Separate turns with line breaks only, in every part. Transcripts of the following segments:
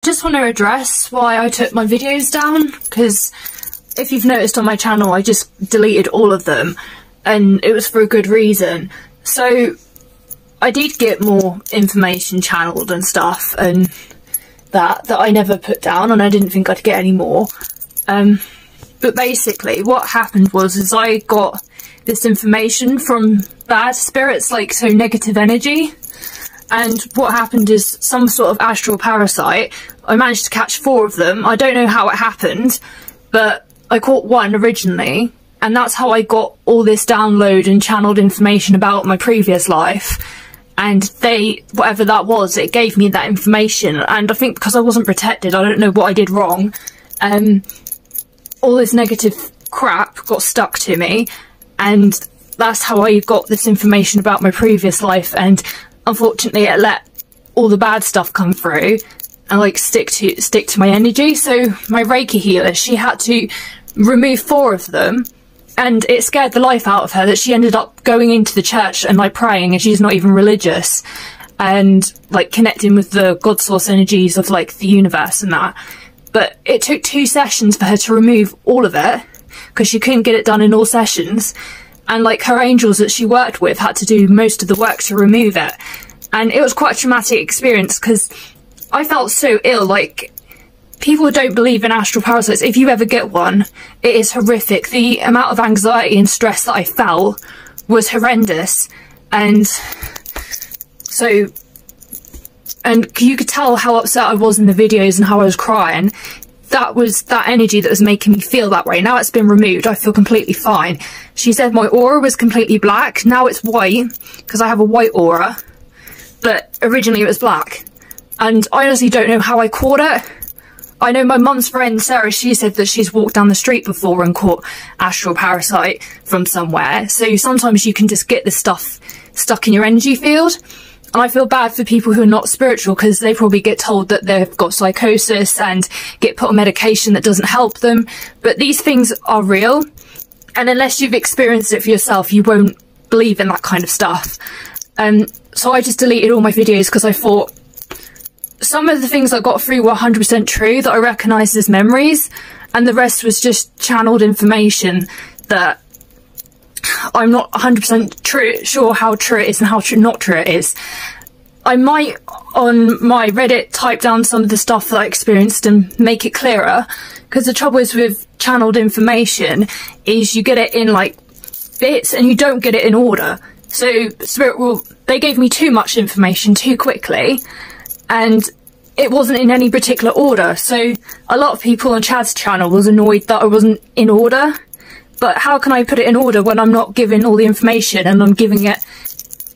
Just want to address why I took my videos down, because if you've noticed on my channel I just deleted all of them, and it was for a good reason. So I did get more information channeled and stuff, and that I never put down, and I didn't think I'd get any more. But basically what happened was I got this information from bad spirits, like, so negative energy. And what happened is some sort of astral parasite. I managed to catch 4 of them. I don't know how it happened, but I caught 1 originally, and that's how I got all this download and channeled information about my previous life. And they, whatever that was, it gave me that information. And I think because I wasn't protected, I don't know what I did wrong, all this negative crap got stuck to me, and that's how I got this information about my previous life. And unfortunately it let all the bad stuff come through and like stick to my energy. So my Reiki healer, she had to remove 4 of them, and it scared the life out of her that she ended up going into the church and like praying, and she's not even religious, and like connecting with the God source energies of like the universe and that. But it took 2 sessions for her to remove all of it, because she couldn't get it done in all sessions. And like her angels that she worked with had to do most of the work to remove it. And it was quite a traumatic experience, because I felt so ill. Like, people don't believe in astral parasites. If you ever get one, it is horrific. The amount of anxiety and stress that I felt was horrendous. And so, and you could tell how upset I was in the videos and how I was crying. That was that energy that was making me feel that way. Now it's been removed, I feel completely fine. She said my aura was completely black. Now it's white, because I have a white aura. But originally it was black. And I honestly don't know how I caught it. I know my mum's friend Sarah, she said that she's walked down the street before and caught astral parasite from somewhere. So sometimes you can just get this stuff stuck in your energy field. And I feel bad for people who are not spiritual, because they probably get told that they've got psychosis and get put on medication that doesn't help them. But these things are real, and unless you've experienced it for yourself, you won't believe in that kind of stuff. So I just deleted all my videos, because I thought some of the things I got through were 100% true, that I recognised as memories, and the rest was just channeled information that I'm not 100% sure how true it is and how not true it is. I might, on my Reddit, type down some of the stuff that I experienced and make it clearer, because the trouble is with channeled information is you get it in like bits and you don't get it in order. So they gave me too much information too quickly, and it wasn't in any particular order. So a lot of people on Chad's channel was annoyed that I wasn't in order. But how can I put it in order when I'm not giving all the information and I'm giving it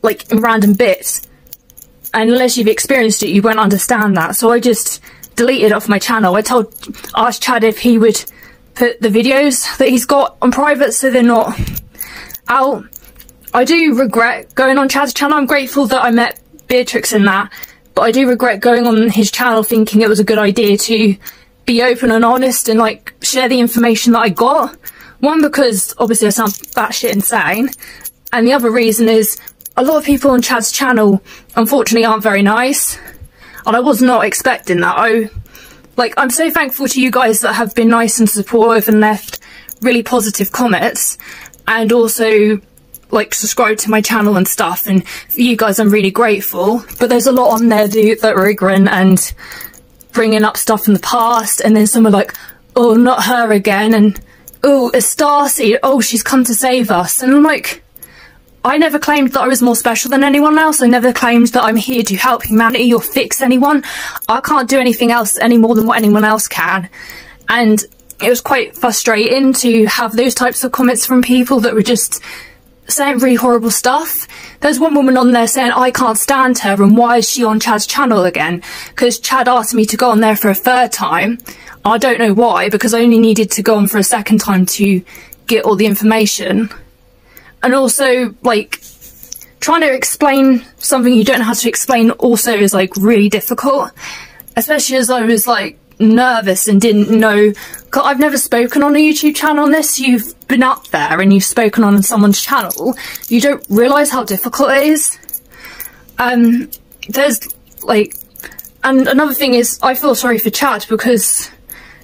like in random bits? And unless you've experienced it, you won't understand that. So I just deleted it off my channel. I asked Chad if he would put the videos that he's got on private so they're not out. I do regret going on Chad's channel. I'm grateful that I met Beatrix in that, but I do regret going on his channel thinking it was a good idea to be open and honest and like share the information that I got. One, because obviously I sound batshit insane, and the other reason is a lot of people on Chad's channel unfortunately aren't very nice, and I was not expecting that. I'm so thankful to you guys that have been nice and supportive and left really positive comments, and also like subscribe to my channel and stuff, and for you guys I'm really grateful. But there's a lot on there that are ignorant and bringing up stuff from the past, and then some are like, oh, not her again, and oh, it's Starcy, oh, she's come to save us. And I'm like, I never claimed that I was more special than anyone else. I never claimed that I'm here to help humanity or fix anyone. I can't do anything else any more than what anyone else can. And it was quite frustrating to have those types of comments from people that were just saying really horrible stuff. There's one woman on there saying I can't stand her, and why is she on Chad's channel again? Because Chad asked me to go on there for a 3rd time. I don't know why, because I only needed to go on for a 2nd time to get all the information. And also, like, trying to explain something you don't know how to explain also is like really difficult, especially as I was like nervous and didn't know. I've never spoken on a YouTube channel unless you've been up there and you've spoken on someone's channel. You don't realise how difficult it is. There's like And another thing is, I feel sorry for Chad because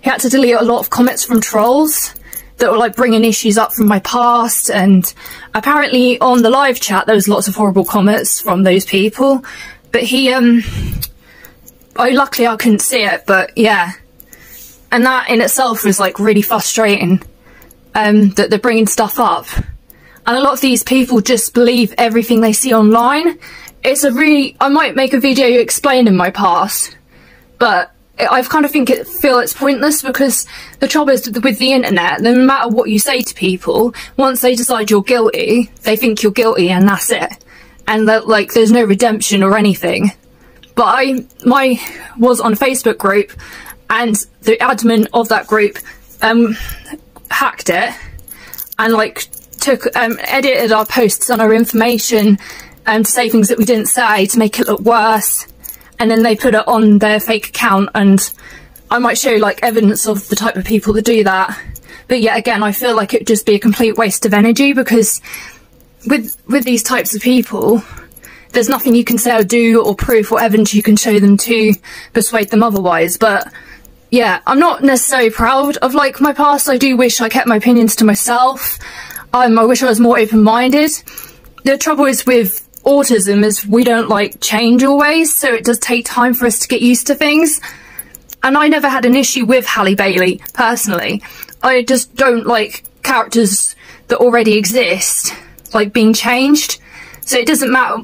he had to delete a lot of comments from trolls that were like bringing issues up from my past, and apparently on the live chat there was lots of horrible comments from those people, but he luckily I couldn't see it, but yeah, and that in itself was like really frustrating, that they're bringing stuff up, and a lot of these people just believe everything they see online. I might make a video explaining my past, but I kind of feel it's pointless, because the trouble is with the internet, no matter what you say to people, once they decide you're guilty, they think you're guilty and that's it. And that, like, there's no redemption or anything. But I was on a Facebook group, and the admin of that group hacked it and like edited our posts and our information to say things that we didn't say to make it look worse. And then they put it on their fake account, and I might show like evidence of the type of people that do that. But yet again, I feel like it would just be a complete waste of energy, because with these types of people, there's nothing you can say or do or proof or evidence you can show them to persuade them otherwise. But yeah, I'm not necessarily proud of like my past. I do wish I kept my opinions to myself. I wish I was more open-minded. The trouble is with autism is we don't like change always, so it does take time for us to get used to things. And I never had an issue with Halle Bailey personally. I just don't like characters that already exist like being changed. So it doesn't matter,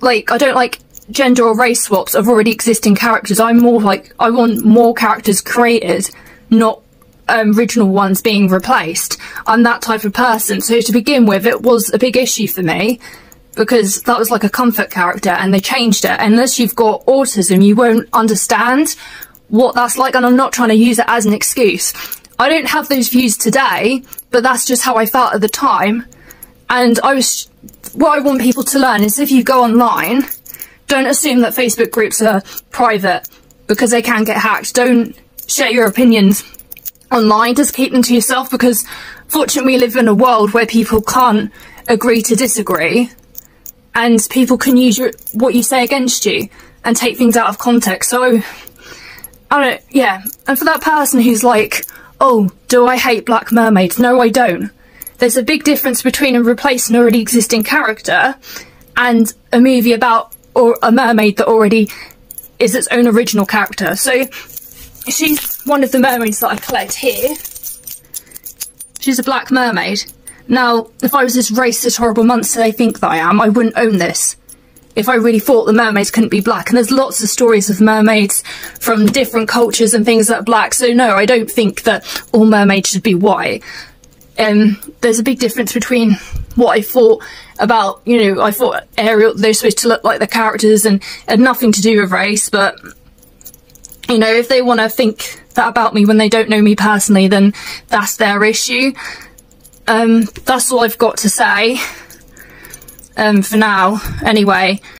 like I don't like gender or race swaps of already existing characters. I'm more like, I want more characters created, not original ones being replaced. I'm that type of person. So to begin with, it was a big issue for me, because that was like a comfort character and they changed it. Unless you've got autism, you won't understand what that's like, and I'm not trying to use it as an excuse. I don't have those views today, but that's just how I felt at the time. And what I want people to learn is, if you go online, don't assume that Facebook groups are private, because they can get hacked. Don't share your opinions online, just keep them to yourself, because fortunately we live in a world where people can't agree to disagree. And people can use what you say against you and take things out of context. So, yeah. And for that person who's like, oh, do I hate Black Mermaids? No, I don't. There's a big difference between a replacing an already existing character and a movie about or a mermaid that already is its own original character. So, she's one of the mermaids that I collect here. She's a black mermaid. Now, if I was this racist, horrible monster they think that I am, I wouldn't own this. If I really thought the mermaids couldn't be black. And there's lots of stories of mermaids from different cultures and things that are black. So no, I don't think that all mermaids should be white. There's a big difference between what I thought about, you know, I thought Ariel, they're supposed to look like the characters and had nothing to do with race. But, you know, if they want to think that about me when they don't know me personally, then that's their issue. That's all I've got to say, for now, anyway.